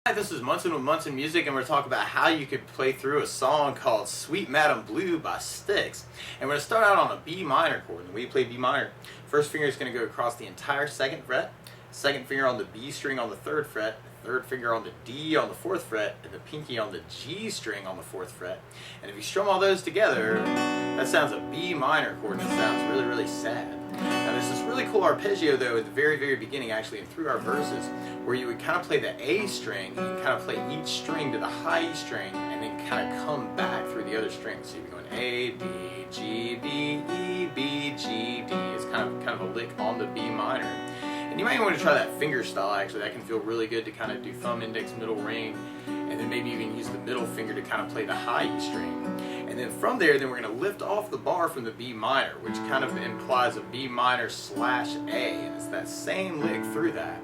Hi, this is Munson with Munson Music, and we're going to talk about how you could play through a song called Sweet Madam Blue by Styx. And we're going to start out on a B minor chord. And the way you play B minor, first finger is going to go across the entire second fret, second finger on the B string on the third fret, third finger on the D on the fourth fret, and the pinky on the G string on the fourth fret. And if you strum all those together, that sounds a B minor chord, and it sounds really, really sad. Now there's this really cool arpeggio though at the very, very beginning, actually, and through our verses, where you would kind of play the A string, and you kind of play each string to the high E string, and then kind of come back through the other strings. So you'd be going A, B, G, B, E, B, G, D. It's kind of a lick on the B minor. And you might want to try that finger style, actually. That can feel really good to kind of do thumb, index, middle, ring, and then maybe even use the middle finger to kind of play the high E string. And then from there, then we're going to lift off the bar from the B minor, which kind of implies a B minor slash A, and it's that same lick through that.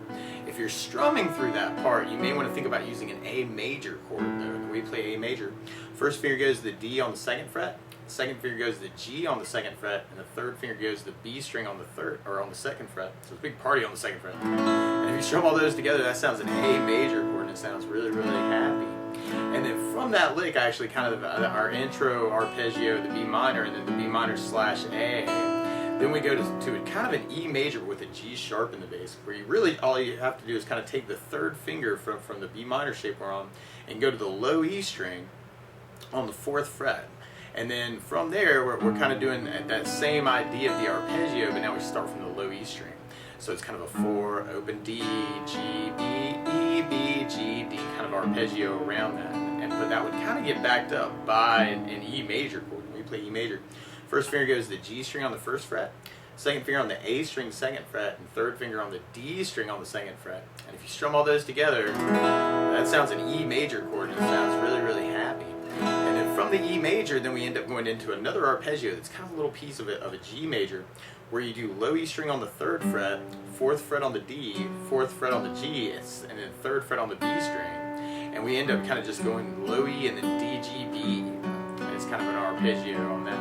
If you're strumming through that part, you may want to think about using an A major chord though. The way you play A major, first finger goes to the D on the second fret, second finger goes to the G on the second fret, and the third finger goes to the B string on the second fret. So it's a big party on the second fret. And if you strum all those together, that sounds an A major chord, and it sounds really, really happy. And then from that lick, actually, kind of our intro arpeggio, the B minor, and then the B minor slash A. Then we go to kind of an E major with a G sharp in the bass, where you really, all you have to do is kind of take the third finger from the B minor shape we're on and go to the low E string on the fourth fret. And then from there, we're kind of doing that same idea of the arpeggio, but now we start from the low E string. So it's kind of a 4, open D, G, B, E, B, G, D, kind of arpeggio around that. But that would kind of get backed up by an E major chord. When we play E major, first finger goes to the G string on the first fret, second finger on the A string second fret, and third finger on the D string on the second fret. And if you strum all those together, that sounds an E major chord, and it sounds really, really happy. And then from the E major, then we end up going into another arpeggio that's kind of a little piece of a G major, where you do low E string on the third fret, fourth fret on the D, fourth fret on the G, and then third fret on the B string. And we end up kind of just going low E and then D, G, B. And it's kind of an arpeggio on that.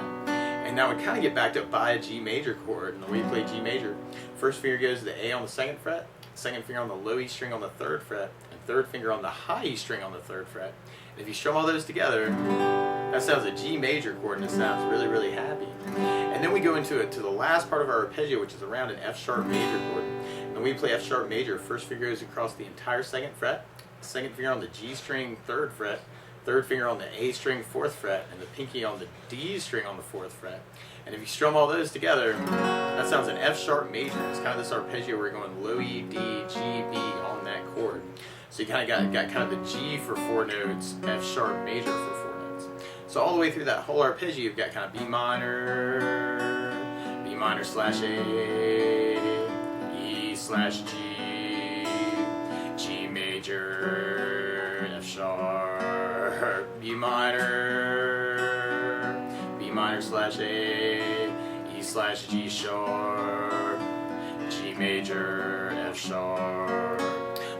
And now we kind of get backed up by a G major chord. And the way you play G major, first finger goes to the A on the second fret, second finger on the low E string on the third fret, and third finger on the high E string on the third fret. And if you strum all those together, that sounds a G major chord, and it sounds really, really happy. And then we go into the last part of our arpeggio, which is around an F sharp major chord. And when we play F sharp major, first finger goes across the entire second fret, second finger on the G string third fret, third finger on the A string fourth fret, and the pinky on the D string on the fourth fret. And if you strum all those together, that sounds an F sharp major. It's kind of this arpeggio where you're going low E, D, G, B on that chord. So you kind of got kind of the G for 4 notes, F sharp major for 4 notes. So all the way through that whole arpeggio, you've got kind of B minor slash A, E slash G, G major, F sharp, B minor slash A, E slash G sharp, G major, F sharp.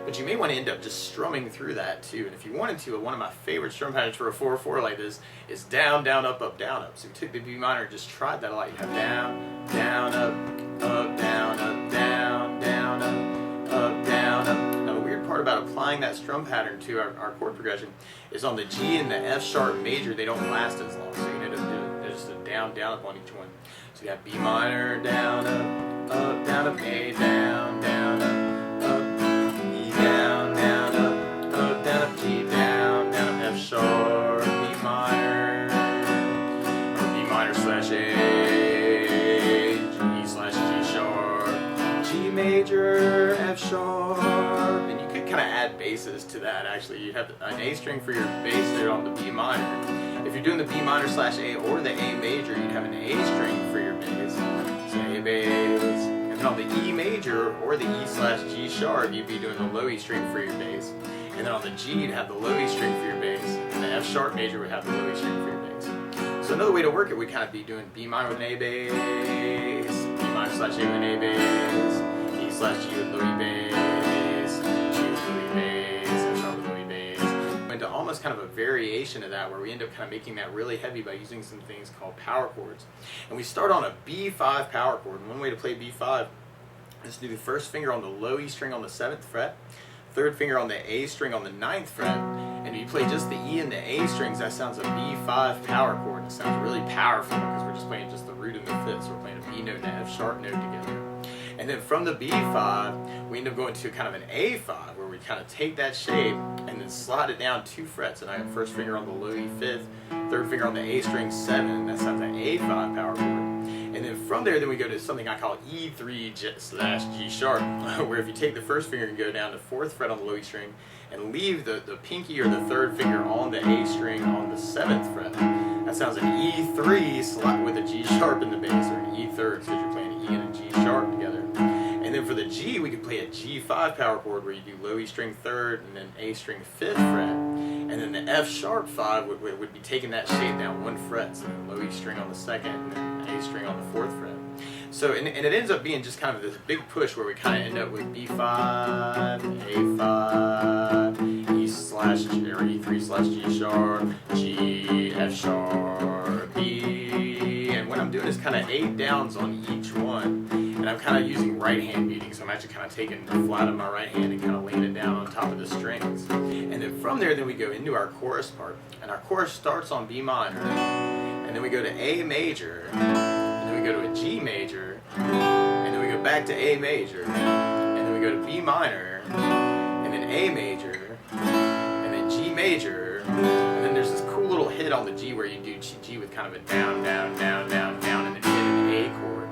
But you may want to end up just strumming through that too. And if you wanted to, one of my favorite strum patterns for a 4/4 like this is down, down, up, up, down, up. So if you took the B minor and just tried that a lot, you have down, down, up, down, up, down, down, up, down, up. Now the weird part about applying that strum pattern to our chord progression is on the G and the F sharp major, they don't last as long. So you end up doing just a down, down, up on each one. So you have B minor, down, up, down, up, A, down, down, up. Down, down, up, G, down, up, F sharp, B minor, or B minor slash A, E slash G sharp, G major, F sharp. And you could kind of add basses to that actually. You'd have an A string for your bass there on the B minor. If you're doing the B minor slash A or the A major, you'd have an A string for your bass. So A bass. On the E major or the E slash G sharp, you'd be doing the low E string for your bass. And then on the G, you'd have the low E string for your bass. And the F sharp major would have the low E string for your bass. So another way to work it would kind of be doing B minor with an A bass, B minor slash A with an A bass, E slash G with low E bass, G with low E bass, F sharp with low E bass. Into almost kind of a variation of that where we end up kind of making that really heavy by using some things called power chords. And we start on a B5 power chord. And one way to play B5 is to do the first finger on the low E string on the 7th fret, third finger on the A string on the 9th fret, and if you play just the E and the A strings, that sounds a B5 power chord. It sounds really powerful because we're just playing just the root and the fifth, so we're playing a B note and an F sharp note together. And then from the B5, we end up going to kind of an A5, where we kind of take that shape and then slide it down 2 frets. And I have first finger on the low E fifth, third finger on the A string 7, that sounds an A5 power chord. And then from there, then we go to something I call E3/G sharp, where if you take the first finger and go down to 4th fret on the low E string and leave the pinky or the third finger on the A string on the 7th fret, that sounds an E3 with a G sharp in the bass, or an E3rd, because you're playing an E and a G sharp together. And then for the G, we could play a G5 power chord where you do low E string 3rd and then A string 5th fret. And then the F sharp 5 would be taking that shape down 1 fret, so then low E string on the 2nd and then A string on the 4th fret. So, and it ends up being just kind of this big push where we kind of end up with B5, A5, E/G or E3/G sharp, G, F sharp, B. And what I'm doing is kind of 8 downs on each one. And I'm kind of using right hand muting, so I'm actually kind of taking the flat of my right hand and kind of laying it down on top of the strings. And then from there, then we go into our chorus part. And our chorus starts on B minor, and then we go to A major, and then we go to a G major, and then we go back to A major, and then we go to B minor, and then A major, and then G major, and then there's this cool little hit on the G where you do G with kind of a down, down, down, down, down, and then hit an A chord.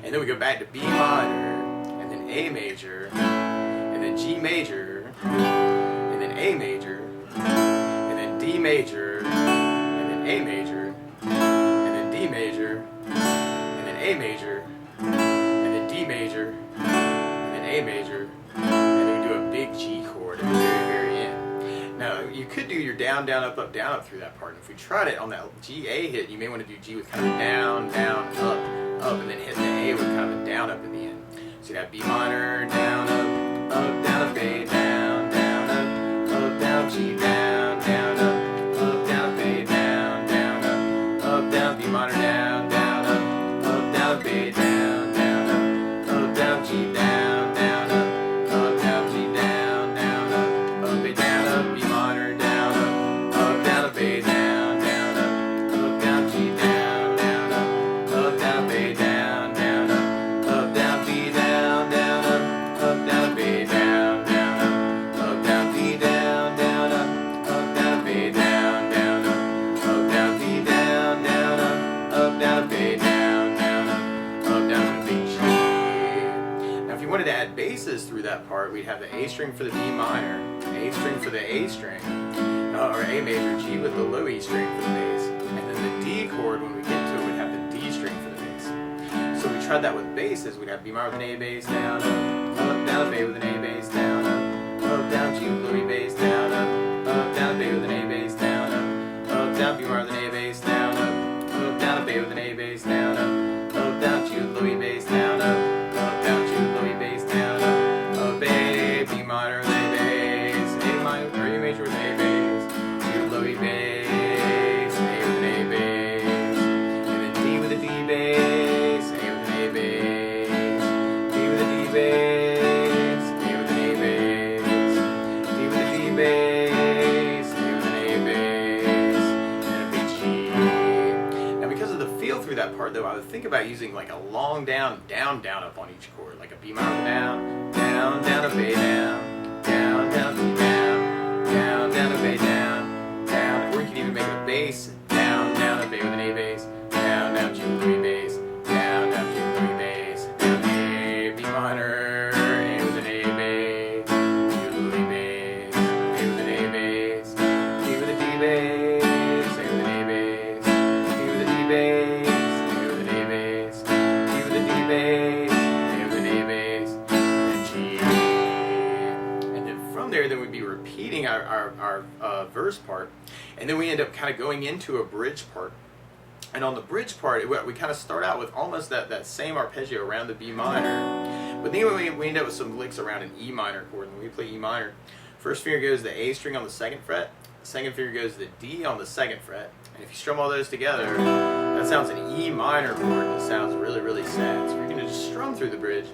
And then we go back to B minor, and then A major, and then G major, and then A major, and then D major, and then A major, and then D major, and then A major, and then D major, and then A major, and then we do a big G chord at the very, very end. Now, you could do your down, down, up, down, up through that part. And if we tried it on that G, A hit, you may want to do G with kind of down, down, up, and then hit the A with kind of a down, up at the end. So you'd have B minor, down, up, down, up, A, down, down, G, down, down, up, A, down, down, B minor, down, down, up, A, down, down, G, down, down, G, down, A, down, B minor, down, up, A, down, down, G, down, down, A, down, B, down, A, down, B, down, A, down, B, down, A, down, B, G. Now, if you wanted to add basses through that part, we'd have the A string for the B minor, A string for the A string, or A major, G with the low E string for the bass, and then the D chord, when we get to it, we'd have the D string for the bass. So we tried that with basses. We'd have B minor with an A bass, down, down, A with an A bass, down, down, G with low E bass, down, down, A with an A bass, down, down, B minor with an A bass, down, down, A with an A bass, down, down, G with low E bass, down, down, G with low E bass, down, A, B minor with A bass, A minor or A major with A bass, G with low E bass, A with an A bass, and then D with a D bass, A with an A bass, D with a D bass, A with an A bass, D with a D bass, A with an A bass, and a big G. Now, because of the feel through that part, though, I would think about using like a long down, down, down, up on each chord, like a B minor with a down, down, down, up, A, down, down, down, B, down, down, up, A, down, or you can even make it a bass, down, down, up, A with an A bass, down, G with low E bass, down, G with low E bass, down, A, B minor, A with an A bass, G with low E bass, A with an A bass, D with a D bass, A with an A bass, D with a D bass, A with an A bass, D with a D bass, A with an A bass, and G. And then from there, then we'd be repeating our verse part, and then we end up kind of going into a bridge part. And on the bridge part, we kind of start out with almost that same arpeggio around the B minor, but then we end up with some licks around an E minor chord. When we play E minor, first finger goes to the A string on the 2nd fret, second finger goes to the D on the 2nd fret, and if you strum all those together, that sounds an E minor chord that sounds really, really sad. So we're going to just strum through the bridge.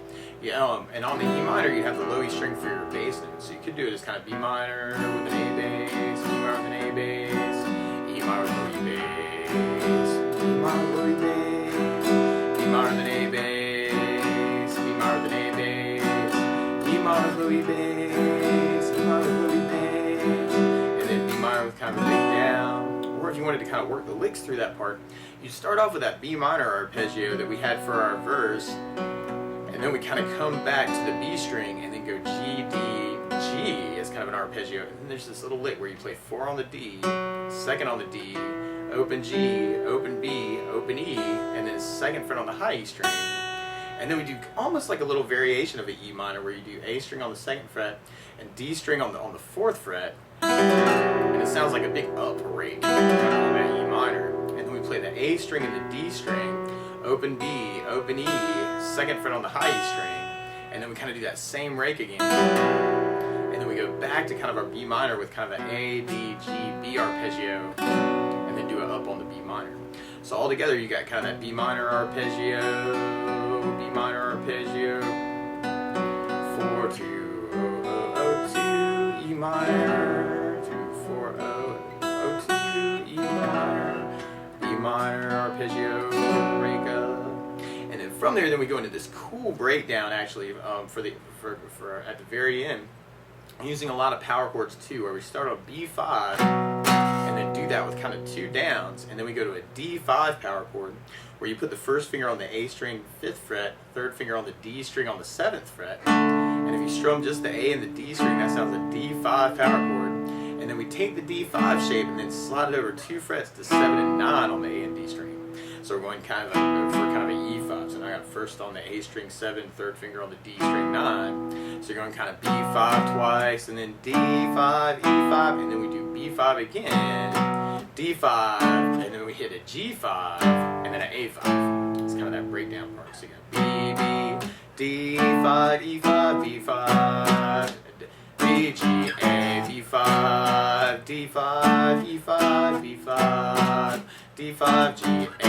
Yeah, and on the E minor, you have the low E string for your bass note. So you could do it as kind of B minor with an A bass, E minor with an A bass, E minor with low E bass, E minor with low E bass, B minor with an A bass, B minor with an A bass, E minor with low E bass, E minor with low E bass, and then B minor with kind of a big down. Or if you wanted to kind of work the licks through that part, you start off with that B minor arpeggio that we had for our verse, and then we kind of come back to the B string and then go G, D, G as kind of an arpeggio. And then there's this little lick where you play 4 on the D, 2nd on the D, open G, open B, open E, and then 2nd fret on the high E string. And then we do almost like a little variation of an E minor where you do A string on the 2nd fret and D string on the 4th fret. And it sounds like a big up rate on that E minor. And then we play the A string and the D string, open B, open E, 2nd fret on the high E string, and then we kind of do that same rake again. And then we go back to kind of our B minor with kind of an A, D, G, B arpeggio, and then do it up on the B minor. So all together you got kind of that B minor arpeggio, B minor arpeggio, 4, 2, 0, 0, 0, 2, E minor, 2, 4, 0, 0, 2, E minor, B minor arpeggio, rake up. And then from there, then we go into this cool breakdown actually for at the very end, using a lot of power chords too, where we start on B5 and then do that with kind of 2 downs, and then we go to a D5 power chord where you put the 1st finger on the A string 5th fret, 3rd finger on the D string on the 7th fret, and if you strum just the A and the D string, that sounds a D5 power chord. And then we take the D5 shape and then slide it over 2 frets to 7 and 9 on the A and D string. So we're going kind of for kind of a E5. So now I got 1st on the A string 7, 3rd finger on the D string 9. So you're going kind of B5 twice, and then D5, E5, and then we do B5 again, D5, and then we hit a G5, and then an A5. It's kind of that breakdown part. So you got B, B, D5, E5, B5, D, G, A, B5, D5, E5, B5, D5, G, A.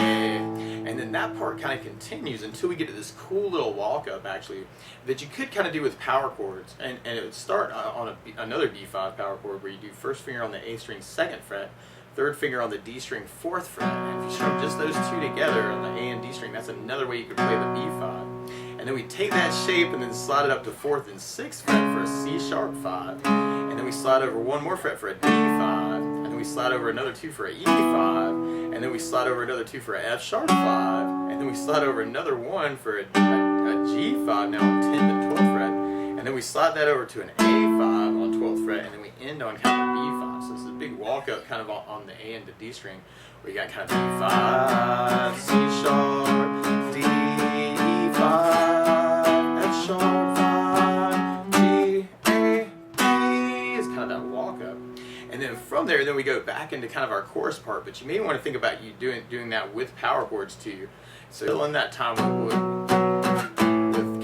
And then that part kind of continues until we get to this cool little walk-up actually that you could kind of do with power chords. And it would start on another B5 power chord where you do 1st finger on the A string 2nd fret, 3rd finger on the D string 4th fret. And if you strum just those 2 together on the A and D string, that's another way you could play the B5. And then we take that shape and then slide it up to 4th and 6th fret for a C sharp 5. And then we slide over 1 more fret for a D5. And then we slide over another 2 for a E5. And then we slide over another 2 for a F sharp 5. And then we slide over another 1 for a G5 now on 10th and 12th fret. And then we slide that over to an A5 on 12th fret. And then we end on kind of a B5. So it's a big walk up kind of on the A and the D string where you got kind of B5, C sharp, D, E5. Sharp 5, G, A, D is kind of that walk up. And then from there, then we go back into kind of our chorus part, but you may want to think about you doing that with power chords too. So in that time with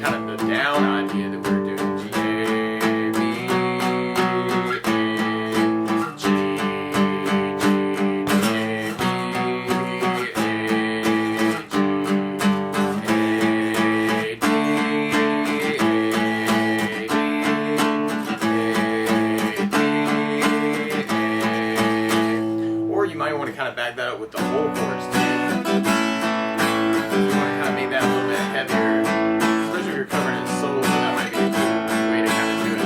kind of the down idea that we were doing, G, A, B, A, G, G, A, B, A, G, A, D. You might want to kind of back that up with the whole chords too. You want to kind of make that a little bit heavier, especially if you're covering it solo, that might be a cool way to kind of do it.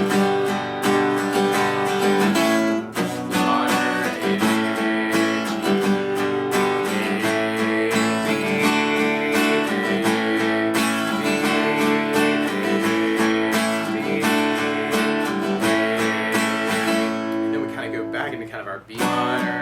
Minor, A, G, and then we kind of go back into kind of our B minor.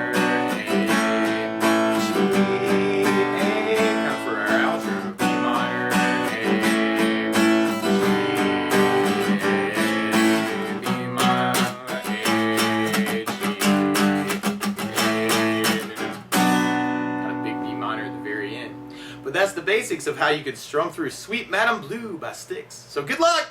But that's the basics of how you could strum through Sweet Madam Blue by Styx. So good luck!